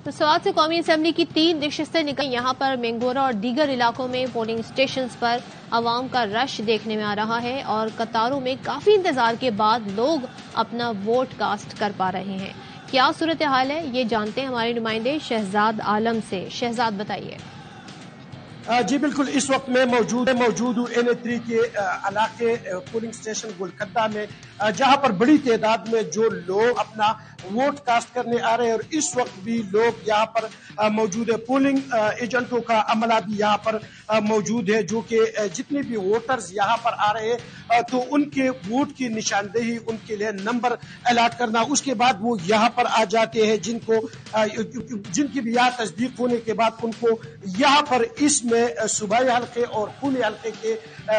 तो स्वात से कौमी असम्बली की 3 नशिस्तें निकली। यहाँ पर मेंगोरा और दीगर इलाकों में पोलिंग स्टेशन पर आवाम का रश देखने में आ रहा है और कतारों में काफी इंतजार के बाद लोग अपना वोट कास्ट कर पा रहे हैं। क्या सूरत हाल है, ये जानते हैं हमारे नुमाइंदे शहजाद आलम से। शहजाद, बताइए। जी बिल्कुल, इस वक्त मैं मौजूद हूँ NA3 के इलाके पोलिंग स्टेशन गुलकद्दा में, जहां पर बड़ी तादाद में जो लोग अपना वोट कास्ट करने आ रहे हैं और इस वक्त भी लोग यहां पर मौजूद है। पोलिंग एजेंटों का अमला भी यहां पर मौजूद है, जो कि जितने भी वोटर्स यहां पर आ रहे हैं तो उनके वोट की निशानदेही, उनके लिए नंबर अलॉट करना, उसके बाद वो यहां पर आ जाते हैं। जिनकी भी यहाँ तस्दीक होने के बाद उनको यहाँ पर इसमें सूबाई हल्के और पुणे हल्के के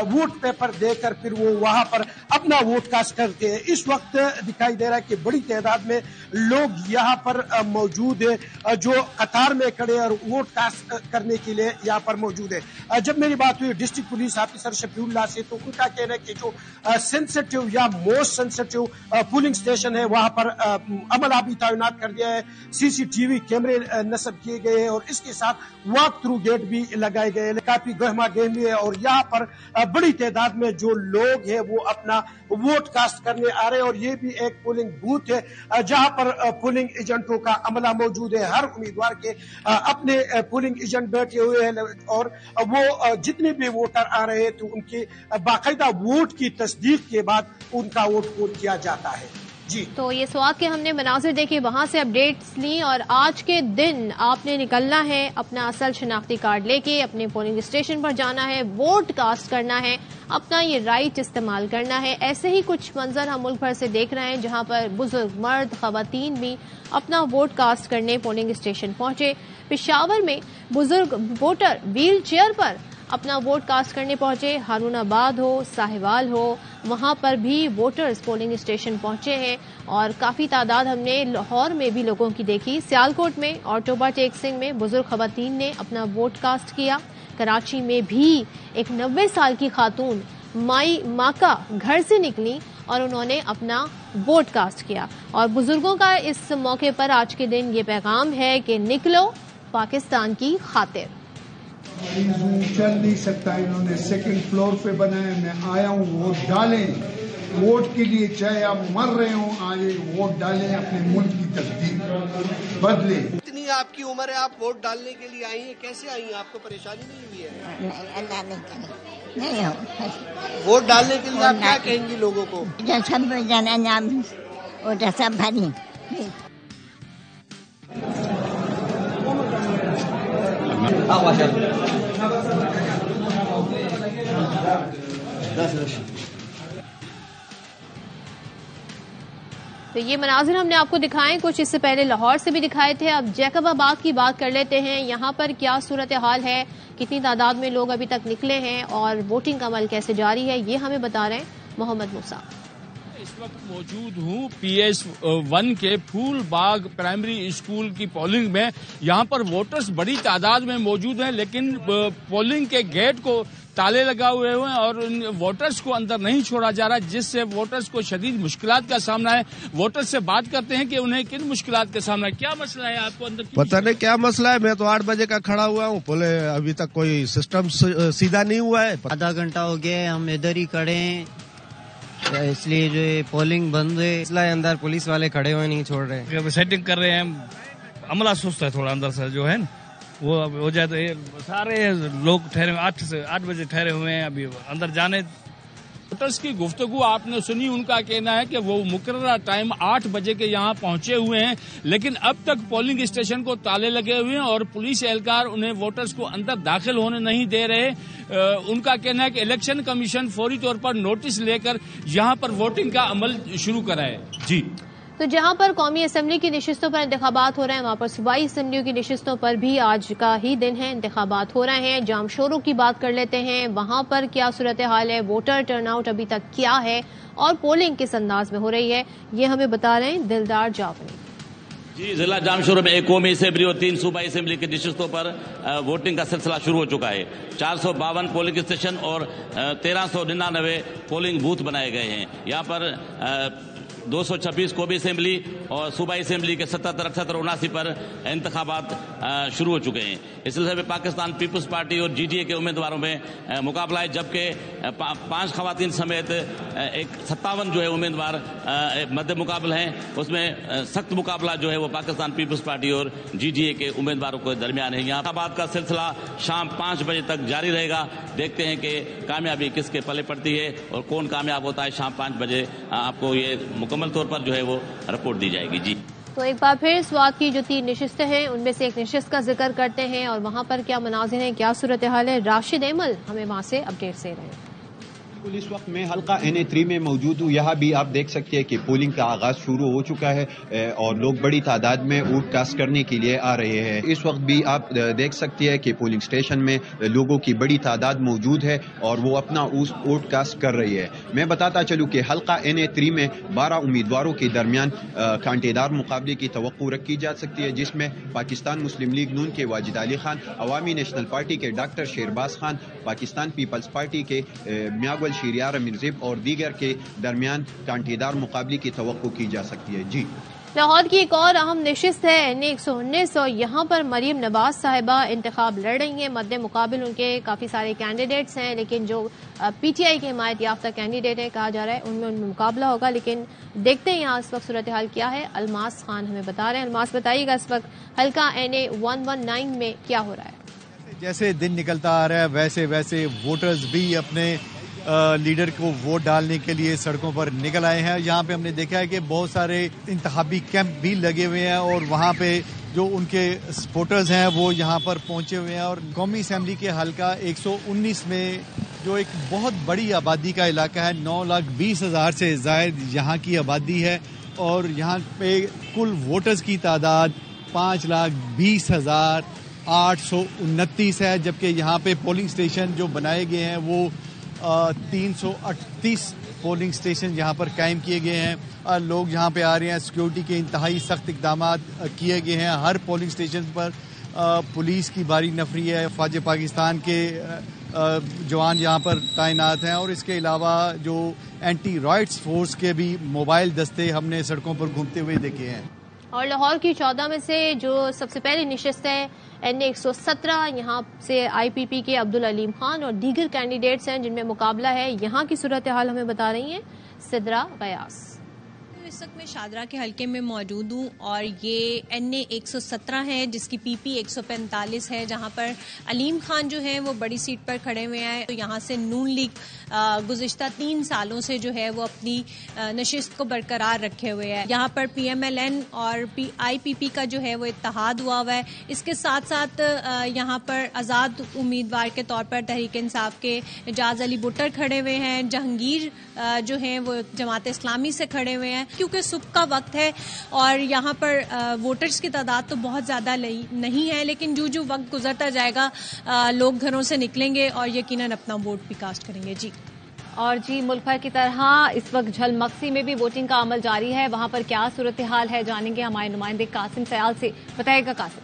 वोट पेपर देकर फिर वो वहां पर अपना वोट कास्ट करते हैं। इस वक्त दिखाई दे रहा है कि बड़ी तादाद में लोग यहाँ पर मौजूद है, जो कतार में खड़े और वोट कास्ट करने के लिए यहाँ पर मौजूद है। जब मेरी बात हुई डिस्ट्रिक्ट पुलिस ऑफिसर शफीउल्लाह से, तो उनका कहना है कि जो सेंसिटिव या मोस्ट सेंसिटिव पोलिंग स्टेशन है वहां पर अमला भी तैनात कर दिया है, CCTV कैमरे नस्ब किए गए हैं और इसके साथ वॉक थ्रू गेट भी लगाए गए। काफी गहमा गहमी है और यहाँ पर बड़ी तादाद में जो लोग हैं वो अपना वोट कास्ट करने आ रहे हैं और ये भी एक पोलिंग बूथ है जहां पर पोलिंग एजेंटों का अमला मौजूद है। हर उम्मीदवार के अपने पोलिंग एजेंट बैठे हुए हैं और वो जितने भी वोटर आ रहे हैं तो उनके बाकायदा वोट की तस्दीक के बाद उनका वोट काउंट किया जाता है। जी, तो ये स्वात के हमने मनाजिर देखे, वहां से अपडेट्स ली और आज के दिन आपने निकलना है, अपना असल शनाख्ती कार्ड लेके अपने पोलिंग स्टेशन पर जाना है, वोट कास्ट करना है, अपना ये राइट इस्तेमाल करना है। ऐसे ही कुछ मंजर हम मुल्क भर से देख रहे हैं जहां पर बुजुर्ग, मर्द, खवातीन भी अपना वोट कास्ट करने पोलिंग स्टेशन पहुंचे। पेशावर में बुजुर्ग वोटर व्हील चेयर पर अपना वोट कास्ट करने पहुंचे। हारूनाबाद हो, साहिवाल हो, वहां पर भी वोटर्स पोलिंग स्टेशन पहुंचे हैं और काफी तादाद हमने लाहौर में भी लोगों की देखी। सियालकोट में और टोबा टेक सिंह में बुजुर्ग खवातीन ने अपना वोट कास्ट किया। कराची में भी एक 90 साल की खातून माई माका घर से निकली और उन्होंने अपना वोट कास्ट किया। और बुजुर्गों का इस मौके पर आज के दिन ये पैगाम है कि निकलो पाकिस्तान की खातिर। चल नहीं सकता, इन्होंने सेकंड फ्लोर पे बनाया, मैं आया हूँ वोट डालें, वोट के लिए चाहे आप मर रहे हो आए वोट डालें, अपने मुल्क की तकदीर बदले। इतनी आपकी उम्र है, आप वोट डालने के लिए आई हैं, कैसे आई हैं? आपको परेशानी नहीं हुई है? नहीं हो। वोट डालने के लिए आप क्या कहेंगी लोगों को? सब जाना नाम वोट सब भरी। तो ये मनाजिर हमने आपको दिखाए, कुछ इससे पहले लाहौर से भी दिखाए थे। अब जैकबाबाद की बात कर लेते हैं। यहाँ पर क्या सूरत हाल है, कितनी तादाद में लोग अभी तक निकले हैं और वोटिंग का अमल कैसे जारी है, ये हमें बता रहे हैं मोहम्मद मूसा। इस वक्त मौजूद हूँ PS1 के फूल बाग प्राइमरी स्कूल की पोलिंग में। यहाँ पर वोटर्स बड़ी तादाद में मौजूद हैं, लेकिन पोलिंग के गेट को ताले लगा हुए हैं और उन वोटर्स को अंदर नहीं छोड़ा जा रहा, जिससे वोटर्स को शदीद मुश्किलात का सामना है। वोटर्स से बात करते हैं कि उन्हें किन मुश्किलात का सामना है, क्या मसला है आपको अंदर? पता नहीं क्या मसला है, मैं तो 8 बजे का खड़ा हुआ हूँ, बोले अभी तक कोई सिस्टम सीधा नहीं हुआ है। आधा घंटा हो गया हम इधर ही खड़े हैं, इसलिए जो पोलिंग बंद है, इसलिए अंदर पुलिस वाले खड़े हुए नहीं छोड़ रहे। सेटिंग कर रहे हैं, अमला सुस्त है थोड़ा अंदर से, जो है वो हो जाए तो सारे लोग ठहरे 8 बजे ठहरे हुए हैं, अभी अंदर जाने। वोटर्स की गुफ्तगू आपने सुनी, उनका कहना है कि वो मुकर्ररा टाइम 8 बजे के यहाँ पहुंचे हुए हैं, लेकिन अब तक पोलिंग स्टेशन को ताले लगे हुए हैं और पुलिस एहलकार उन्हें वोटर्स को अंदर दाखिल होने नहीं दे रहे। उनका कहना है कि इलेक्शन कमीशन फौरी तौर पर नोटिस लेकर यहाँ पर वोटिंग का अमल शुरू कराए। जी, तो जहां पर कौमी असम्बली की नशिस्तों पर इंतखाबात हो रहे हैं, वहां पर सूबाई असम्बलियों की नशिस्तों पर भी आज का ही दिन है, इंतखाबात हो रहे हैं। जाम शोरों की बात कर लेते हैं, वहां पर क्या सूरत हाल है, वोटर टर्नआउट अभी तक क्या है और पोलिंग किस अंदाज में हो रही है, ये हमें बता रहे हैं दिलदार जाफरी। जी, जिला जामशोर में एक कौमी असेंबली और 3 सूबाई असेंबली की नशिस्तों पर वोटिंग का सिलसिला शुरू हो चुका है। 452 पोलिंग स्टेशन और 1399 पोलिंग बूथ बनाए गए हैं। यहाँ पर 226 कौमी असेंबली और सूबाई असेंबली के 77, 78, 79 पर इंतखाबात शुरू हो चुके हैं। इस सिलसिले में पाकिस्तान पीपल्स पार्टी और GDA के उम्मीदवारों में मुकाबला है, जबकि 5 खवातीन समेत 57 जो है उम्मीदवार मध्य मुकाबला हैं। उसमें सख्त मुकाबला जो है वो पाकिस्तान पीपल्स पार्टी और GDA के उम्मीदवारों के दरमियान है। यहाँ इंतखाबात का सिलसिला शाम 5 बजे तक जारी रहेगा। देखते हैं कि कामयाबी किसके पले पड़ती है और कौन कामयाब होता है। शाम 5 बजे आपको ये मुकम्मल तौर पर जो है वो रिपोर्ट दी जाएगी। जी, तो एक बार फिर स्वात की जो 3 नशिस्तें हैं उनमें से एक नशिस्त का जिक्र करते हैं और वहां पर क्या मनाजिर हैं, क्या सूरत हाल है। राशिद अहमद हमें वहां से अपडेट दे रहे हैं। इस वक्त मैं हल्का NA3 में मौजूद हूँ। यहाँ भी आप देख सकते हैं कि पोलिंग का आगाज शुरू हो चुका है और लोग बड़ी तादाद में वोट कास्ट करने के लिए आ रहे हैं। इस वक्त भी आप देख सकते हैं कि पोलिंग स्टेशन में लोगों की बड़ी तादाद मौजूद है और वो अपना वोट कास्ट कर रही है। मैं बताता चलूँ कि हल्का NA3 में 12 उम्मीदवारों के दरमियान कांटेदार मुकाबले की तवक्को रखी जा सकती है, जिसमें पाकिस्तान मुस्लिम लीग नून के वाजिद अली खान, अवामी नेशनल पार्टी के डॉक्टर शेरबाज खान, पाकिस्तान पीपल्स पार्टी के मियागुल शिरियार मिर्जिब और दीगर के दरमियान कांटेदार मुकाबले की तवक्को की जा सकती है। जी, लाहौर की एक और अहम नशिस्त है NA 119 और यहाँ पर मरीम नवाज साहिबा इंतखाब लड़ रही हैं। मद्दे मुकाबिल उनके काफी सारे कैंडिडेट्स हैं, लेकिन जो PTI के हिमायत याफ्ता कैंडिडेट है कहा जा रहा है उनमें मुकाबला होगा। लेकिन देखते हैं यहाँ इस वक्त सूरत हाल क्या है। अलमास खान हमें बता रहे हैं। अलमास, बताइएगा इस वक्त हल्का NA 119 में क्या हो रहा है। जैसे दिन निकलता आ रहा है वैसे वैसे वोटर्स भी अपने लीडर को वोट डालने के लिए सड़कों पर निकल आए हैं। यहाँ पे हमने देखा है कि बहुत सारे इंतखाबी कैंप भी लगे हुए हैं और वहाँ पे जो उनके सपोर्टर्स हैं वो यहाँ पर पहुंचे हुए हैं। और कौमी असेंबली के हल्का 119 में जो एक बहुत बड़ी आबादी का इलाका है, 9,20,000 से ज़ायद यहाँ की आबादी है और यहाँ पे कुल वोटर्स की तादाद 5,20,829 है, जबकि यहाँ पे पोलिंग स्टेशन जो बनाए गए हैं वो 338 पोलिंग स्टेशन यहाँ पर कायम किए गए हैं। लोग यहाँ पे आ रहे हैं। सिक्योरिटी के इंतहाई सख्त इक़दाम किए गए हैं। हर पोलिंग स्टेशन पर पुलिस की भारी नफरी है। फौज पाकिस्तान के जवान यहाँ पर तैनात हैं और इसके अलावा जो एंटी राइट्स फोर्स के भी मोबाइल दस्ते हमने सड़कों पर घूमते हुए देखे हैं। और लाहौर की 14 में से जो सबसे पहली नशिस्त है NA 117, यहाँ से IPP के अब्दुल अलीम खान और दीगर कैंडिडेट्स हैं जिनमें मुकाबला है। यहाँ की सूरत हाल हमें बता रही हैं सिद्रा गयास। इस वक्त मैं शादरा के हलके में मौजूद हूँ और ये NA 117 है जिसकी PP 145 है, जहाँ पर अलीम खान जो है वो बड़ी सीट पर खड़े हुए हैं। तो यहाँ से नून लीग गुज़िश्ता 3 सालों से जो है वो अपनी नशिस्त को बरकरार रखे हुए है। यहाँ पर PMLN और IPP का जो है वो इत्तेहाद हुआ है। इसके साथ साथ यहाँ पर आज़ाद उम्मीदवार के तौर पर तहरीक इंसाफ के एजाज अली बुट्टर खड़े हुए हैं। जहांगीर जो है वो जमात इस्लामी से खड़े हुए हैं। क्योंकि सुबह का वक्त है और यहाँ पर वोटर्स की तादाद तो बहुत ज़्यादा नहीं है, लेकिन जो वक्त गुजरता जाएगा लोग घरों से निकलेंगे और यकीनन अपना वोट भी कास्ट करेंगे। जी, और जी, मुल्क भर की तरह इस वक्त झलमक्सी में भी वोटिंग का अमल जारी है। वहाँ पर क्या सूरत हाल है जानेंगे हमारे नुमाइंदे कासिम सयाल से। बताएगा कासिम।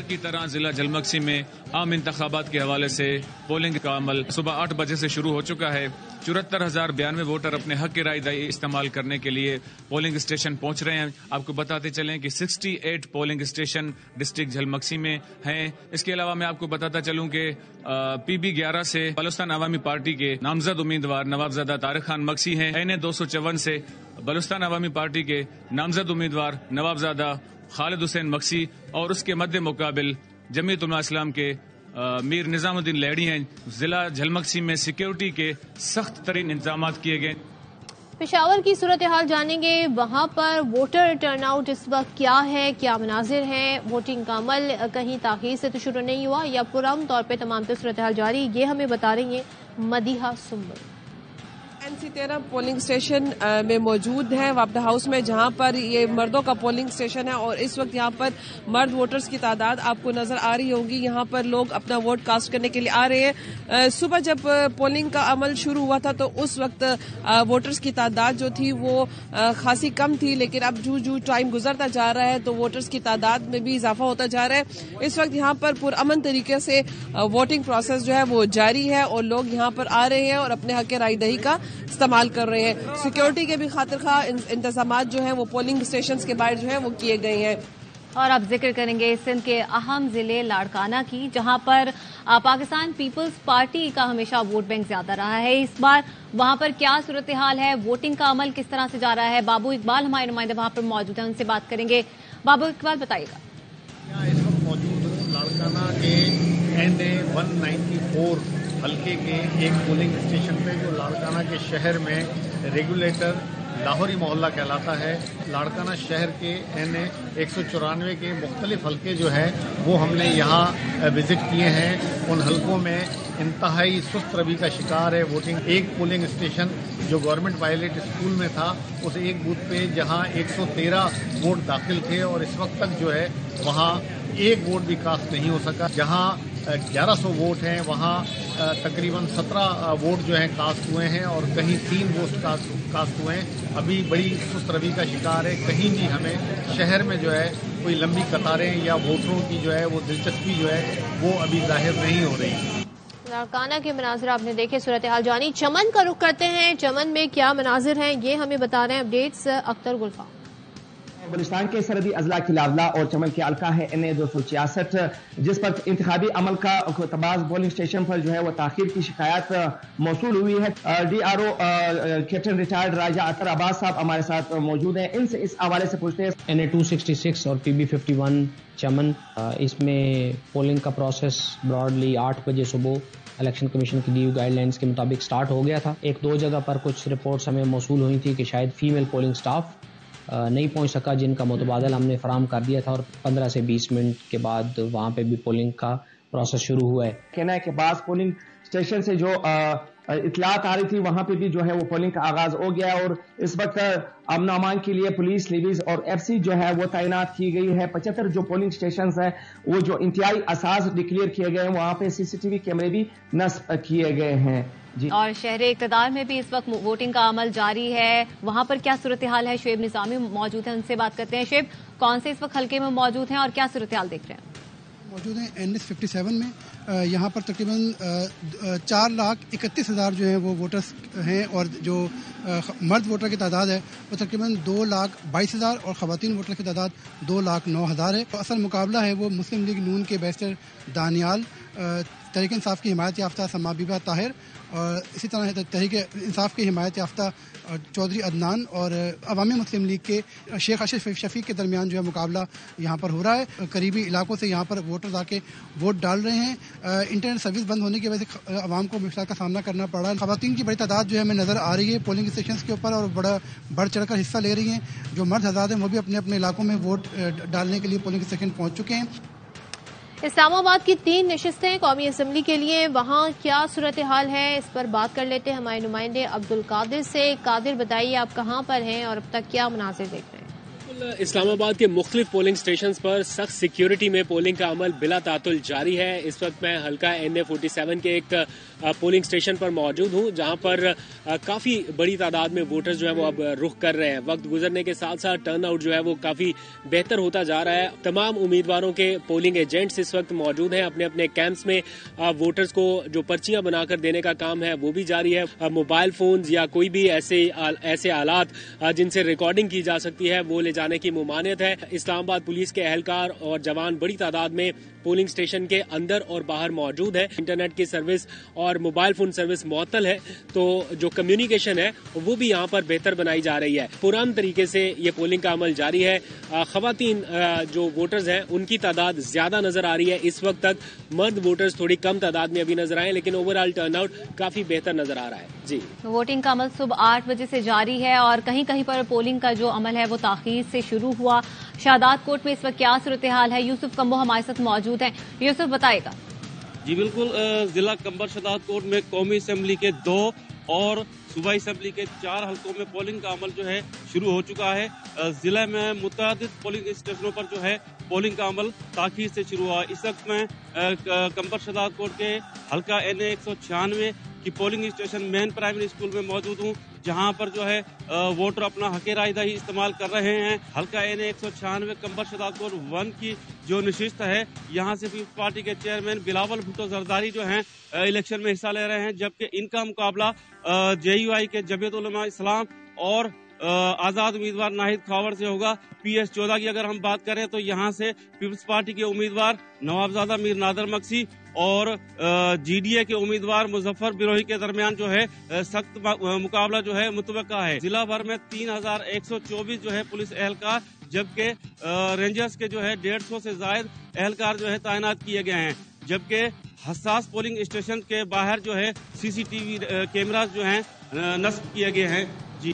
की तरह जिला जलमक्सी में आम इंतखाबात के हवाले से पोलिंग का अमल सुबह 8 बजे से शुरू हो चुका है। 74,092 वोटर अपने हक की रायदही इस्तेमाल करने के लिए पोलिंग स्टेशन पहुंच रहे हैं। आपको बताते चलें कि 68 पोलिंग स्टेशन डिस्ट्रिक्ट झलमक्सी में हैं। इसके अलावा मैं आपको बताता चलूं कि PB 11 से बलूचिस्तान अवामी पार्टी के नामजद उम्मीदवार नवाबजादा तारिक खान मक्सी हैं। NA 254 से बलूचिस्तान अवामी पार्टी के नामजद उम्मीदवार नवाबजादा खालिद हुसैन मक्सी और उसके मध्य मुकाबिल जमीयत उलमा इस्लाम के मीर निजामुद्दीन लहड़ी हैं। जिला झलमक्सी में सिक्योरिटी के सख्त तरीन इंतजाम किए गए। पेशावर की सूरत हाल जानेंगे। वहां पर वोटर टर्नआउट इस वक्त क्या है, क्या मनाजिर हैं। वोटिंग का अमल कहीं ताखीर से तो शुरू नहीं हुआ या पुरअमन तौर पर तमाम सूरत हाल जारी, ये हमें बता रही है Madiha Sumbul. NC13 polling station में मौजूद है वापडा हाउस में, जहां पर ये मर्दों का पोलिंग स्टेशन है और इस वक्त यहां पर मर्द वोटर्स की तादाद आपको नजर आ रही होगी। यहां पर लोग अपना वोट कास्ट करने के लिए आ रहे हैं। सुबह जब पोलिंग का अमल शुरू हुआ था तो उस वक्त वोटर्स की तादाद जो थी वो खासी कम थी, लेकिन अब जो टाइम गुजरता जा रहा है तो वोटर्स की तादाद में भी इजाफा होता जा रहा है। इस वक्त यहां पर पुरअमन तरीके से वोटिंग प्रोसेस जो है वो जारी है और लोग यहां पर आ रहे हैं और अपने हक रायदही का इस्तेमाल कर रहे हैं। सिक्योरिटी के भी खातिर खा इंतजामात जो हैं वो पोलिंग स्टेशन के बाहर जो है वो किए गए हैं। और अब जिक्र करेंगे सिंध के अहम जिले लाड़काना की, जहां पर पाकिस्तान पीपल्स पार्टी का हमेशा वोट बैंक ज्यादा रहा है। इस बार वहां पर क्या सूरत हाल है, वोटिंग का अमल किस तरह से जा रहा है? बाबू इकबाल हमारे नुमाइंदे वहां पर मौजूद हैं, उनसे बात करेंगे। बाबू इकबाल बताइएगा। इस वक्त मौजूद हूँ लाड़काना के NA 194 हल्के के एक पोलिंग स्टेशन पे, जो लाड़काना के शहर में रेगुलेटर लाहौरी मोहल्ला कहलाता है। लाड़काना शहर के NA 194 के मुख्तलिफ हल्के जो है वो हमने यहाँ विजिट किए हैं। उन हल्कों में इंतहाई सुस्त रवि का शिकार है वोटिंग। एक पोलिंग स्टेशन जो गवर्नमेंट पायलट स्कूल में था, उस एक बूथ पे जहाँ 113 वोट दाखिल थे और इस वक्त तक जो है वहाँ एक वोट भी कास्ट नहीं हो सका। जहाँ 1100 वोट हैं वहाँ तकरीबन 17 वोट जो हैं कास्ट हुए हैं और कहीं 3 वोट कास्ट हुए हैं। अभी बड़ी सुस्त रवि का शिकार है। कहीं भी हमें शहर में जो है कोई लंबी कतारें या वोटरों की जो है वो दिलचस्पी जो है वो अभी जाहिर नहीं हो रही। लाड़काना के मनाजिर आपने देखे, सूरत हाल जानी। चमन का रुख करते हैं, चमन में क्या मनाजिर हैं ये हमें बता रहे हैं अपडेट्स अख्तर गुलफा। बलूचिस्तान के सरहदी अजला किलावला और चमन के हल्का है NA 266, जिस पर इंतखाबी अमल का तबाज पोलिंग स्टेशन पर जो है वो ताखीर की शिकायत मौसूल हुई है। DRO कैप्टन रिटायर्ड राजा अतर अब्बास साहब हमारे साथ मौजूद हैं, इनसे इस हवाले से पूछते हैं। NA 266 और PB 51 चमन, इसमें पोलिंग का प्रोसेस ब्रॉडली 8 बजे सुबह इलेक्शन कमीशन की दी हुई गाइडलाइंस के मुताबिक स्टार्ट हो गया था। 1-2 जगह पर कुछ रिपोर्ट्स हमें मौसूल हुई थी कि शायद फीमेल पोलिंग स्टाफ नहीं पहुंच सका, जिनका मुतबादल हमने फराम कर दिया था और 15 से 20 मिनट के बाद वहां पे भी पोलिंग का प्रोसेस शुरू हुआ है। कहना है कि बास पोलिंग स्टेशन से जो इतलात आ रही थी वहां पे भी जो है वो पोलिंग का आगाज हो गया और इस वक्त अमन अमान के लिए पुलिस, लिवीज और FC जो है वो तैनात की गई है। 75 जो पोलिंग स्टेशन है वो जो इंतहाई असास डिक्लेयर किए गए हैं, वहां पे CCTV कैमरे भी नस्ब किए गए हैं। जी। और शहर इक़्तिदार में भी इस वक्त वोटिंग का अमल जारी है, वहां पर क्या सूरत हाल है? शुएब निज़ामी मौजूद है, उनसे बात करते हैं। शुएब, कौन से इस वक्त हल्के में मौजूद हैं और क्या सूरत हाल देख रहे हैं? मौजूद हैं NA 57 में। यहाँ पर तकरीबन 4,31,000 जो है वो वोटर्स हैं और जो मर्द वोटर की तादाद है वो तकरीबन 2,22,000 और ख़वातीन वोटर की तादाद 2,09,000 है। असल मुकाबला है वो मुस्लिम लीग नून के बैरिस्टर दानियाल, तहरीक इंसाफ की हिमायत याफ्ता समा बीबा ताहिर और इसी तरह तहरीक इंसाफ की हिमायत याफ्ता चौधरी अदनान और अवामी मुस्लिम लीग के शेख आशिफ शफीक के दरमियान जो है मुकाबला यहाँ पर हो रहा है। करीबी इलाकों से यहाँ पर वोटर्स आके वोट डाल रहे हैं। इंटरनेट सर्विस बंद होने की वजह से आवाम को मुश्किल का सामना करना पड़ रहा है। खवातीन की बड़ी तादाद जो है हमें नजर आ रही है पोलिंग स्टेशन के ऊपर और बढ़ चढ़कर हिस्सा ले रही हैं। जो मर्द हज़ार हैं वो भी अपने अपने इलाकों में वोट डालने के लिए पोलिंग स्टेशन पहुँच चुके हैं। इस्लामाबाद की 3 नशिस्तें कौमी असम्बली के लिए, वहाँ क्या सूरत हाल है इस पर बात कर लेते हैं हमारे नुमाइंदे अब्दुल कादिर से। कादिर, बताइए आप कहाँ पर हैं और अब तक क्या मनाज़िर देख रहे हैं? इस्लामाबाद के मुख्तलिफ पोलिंग स्टेशन पर सख्त सिक्योरिटी में पोलिंग का अमल बिला तातुल जारी है। इस वक्त मैं हल्का NA 47 के एक पोलिंग स्टेशन पर मौजूद हूं, जहां पर काफी बड़ी तादाद में वोटर्स जो है वो अब रुख कर रहे हैं। वक्त गुजरने के साथ साथ टर्न आउट जो है वो काफी बेहतर होता जा रहा है। तमाम उम्मीदवारों के पोलिंग एजेंट्स इस वक्त मौजूद हैं अपने अपने कैंप्स में। वोटर्स को जो पर्चियां बनाकर देने का काम है वो भी जारी है। मोबाइल फोन या कोई भी ऐसे आलात जिनसे रिकॉर्डिंग की जा सकती है वो ले जाने की मुमानियत है। इस्लामाबाद पुलिस के एहलकार और जवान बड़ी तादाद में पोलिंग स्टेशन के अंदर और बाहर मौजूद है। इंटरनेट की सर्विस और मोबाइल फोन सर्विस मुअत्तल है, तो जो कम्युनिकेशन है वो भी यहाँ पर बेहतर बनाई जा रही है। पुरान तरीके से ये पोलिंग का अमल जारी है। खवातीन जो वोटर्स हैं उनकी तादाद ज्यादा नजर आ रही है। इस वक्त तक मर्द वोटर्स थोड़ी कम तादाद में अभी नजर आए, लेकिन ओवरऑल टर्नआउट काफी बेहतर नजर आ रहा है। जी, वोटिंग का अमल सुबह 8 बजे से जारी है और कहीं कहीं पर पोलिंग का जो अमल है वो ताखीर से शुरू हुआ। शादात कोट में इस वक्त क्या सूरत हाल है? यूसुफ कम्बो हमारे साथ मौजूद हैं। यूसुफ, बताएगा। जी बिल्कुल, जिला कंबर शादात कोट में कौमी असेंबली के 2 और सूबाई असेंबली के 4 हल्कों में पोलिंग का अमल जो है शुरू हो चुका है। जिला में मुतअद्दिद पोलिंग स्टेशनों पर जो है पोलिंग का अमल ताखीर से शुरू हुआ। इस वक्त मैं कंबर शादात कोट के हल्का NA 196 की polling station main primary school में मौजूद हूँ, जहां पर जो है वोटर अपना हक राय दही इस्तेमाल कर रहे हैं। हल्का NA 196 कंबर शदाब कोड 1 की जो नशिस्त है, यहाँ से पीपल्स पार्टी के चेयरमैन बिलावल भुट्टो जरदारी जो हैं इलेक्शन में हिस्सा ले रहे हैं, जबकि इनका मुकाबला JUI के जमीयत उलमा इस्लाम और आजाद उम्मीदवार नाहिद खावर से होगा। PS14 की अगर हम बात करें तो यहाँ से पीपल्स पार्टी के उम्मीदवार नवाबजादा मीर नादर मक्सी और GDA के उम्मीदवार मुजफ्फर बिरोही के दरमियान जो है सख्त मुकाबला जो है मुतवक्का है। जिला भर में 3124 जो है पुलिस एहलकार, जबकि रेंजर्स के जो है 150 से ज्यादा एहलकार जो है तैनात किए गए हैं, जबकि हसास पोलिंग स्टेशन के बाहर जो है CCTV कैमरास जो हैं नस्ब किए गए हैं। जी।